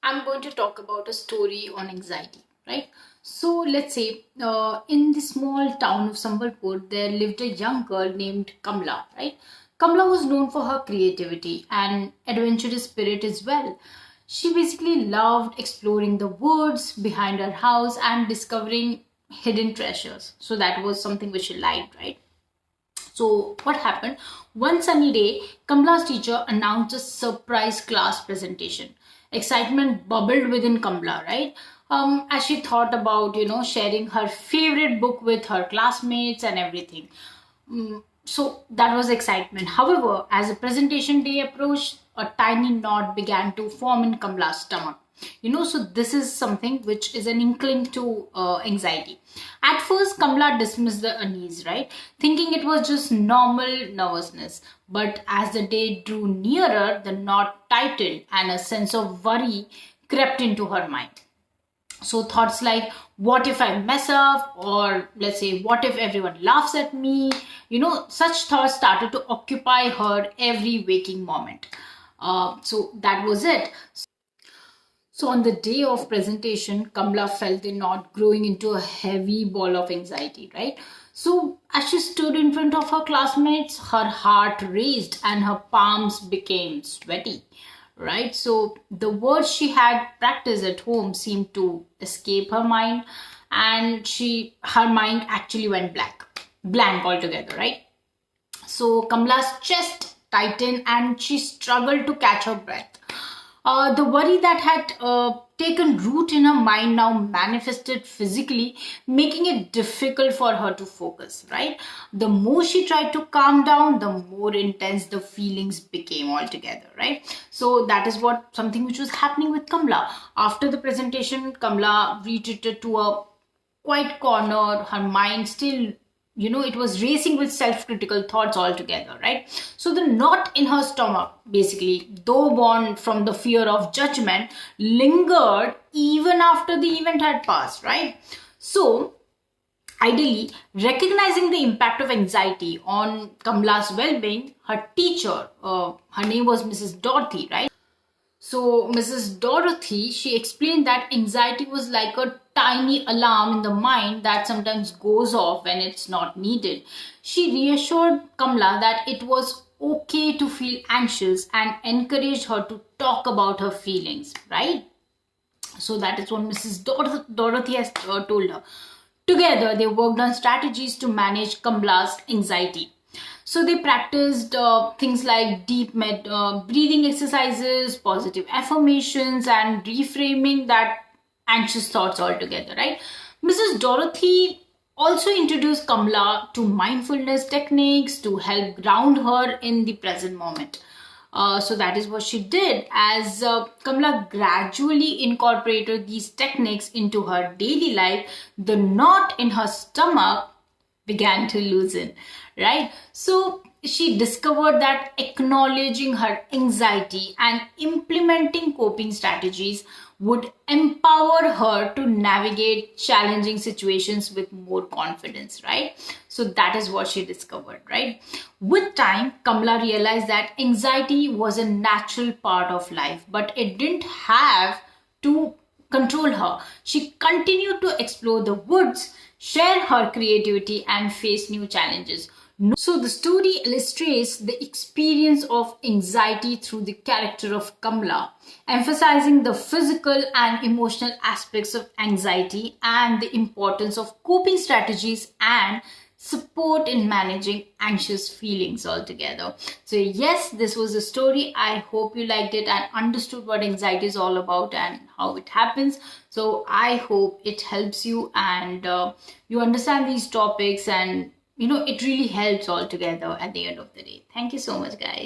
I'm going to talk about a story on anxiety, right? So let's say in the small town of Sambhalpur, there lived a young girl named Kamala, right? Kamala was known for her creativity and adventurous spirit as well. She basically loved exploring the woods behind her house and discovering hidden treasures. So that was something which she liked, right? So what happened? One sunny day, Kamala's teacher announced a surprise class presentation. Excitement bubbled within Kamala, right? As she thought about, sharing her favorite book with her classmates and everything. So that was excitement. However, as the presentation day approached, a tiny knot began to form in Kamala's stomach. So this is something which is an inkling to anxiety. At first, Kamala dismissed the unease, right? Thinking it was just normal nervousness. But as the day drew nearer, the knot tightened and a sense of worry crept into her mind. So thoughts like, what if I mess up? Or let's say, what if everyone laughs at me? Such thoughts started to occupy her every waking moment. So that was it. So on the day of presentation, Kamala felt the knot growing into a heavy ball of anxiety, right? So as she stood in front of her classmates, her heart raced and her palms became sweaty, right? So the words she had practiced at home seemed to escape her mind, and her mind actually went blank altogether, right? So Kamala's chest tightened and she struggled to catch her breath. The worry that had taken root in her mind now manifested physically, making it difficult for her to focus, right? The more she tried to calm down, the more intense the feelings became altogether, right? So that is something which was happening with Kamala. After the presentation, Kamala retreated to a quiet corner, her mind still it was racing with self-critical thoughts altogether, right? So the knot in her stomach, basically, though born from the fear of judgment, lingered even after the event had passed, right? So ideally, recognizing the impact of anxiety on Kamala's well-being, her teacher, her name was Mrs. Dorothy, right? So Mrs. Dorothy, she explained that anxiety was like a tiny alarm in the mind that sometimes goes off when it's not needed. She reassured Kamala that it was okay to feel anxious and encouraged her to talk about her feelings, right? So that is what Mrs. Dorothy has told her. Together, they worked on strategies to manage Kamala's anxiety. So they practiced things like deep breathing exercises, positive affirmations, and reframing that anxious thoughts altogether, right? Mrs. Dorothy also introduced Kamala to mindfulness techniques to help ground her in the present moment. So that is what she did. As Kamala gradually incorporated these techniques into her daily life, the knot in her stomach began to loosen, right? So she discovered that acknowledging her anxiety and implementing coping strategies would empower her to navigate challenging situations with more confidence, right? So that is what she discovered, right? With time, Kamala realized that anxiety was a natural part of life, but it didn't have to control her. She continued to explore the woods, share her creativity, and face new challenges. So the story illustrates the experience of anxiety through the character of Kamala, emphasizing the physical and emotional aspects of anxiety and the importance of coping strategies and support in managing anxious feelings altogether. So yes, this was a story. I hope you liked it and understood what anxiety is all about and how it happens. So I hope it helps you and you understand these topics, and it really helps altogether at the end of the day. Thank you so much, guys.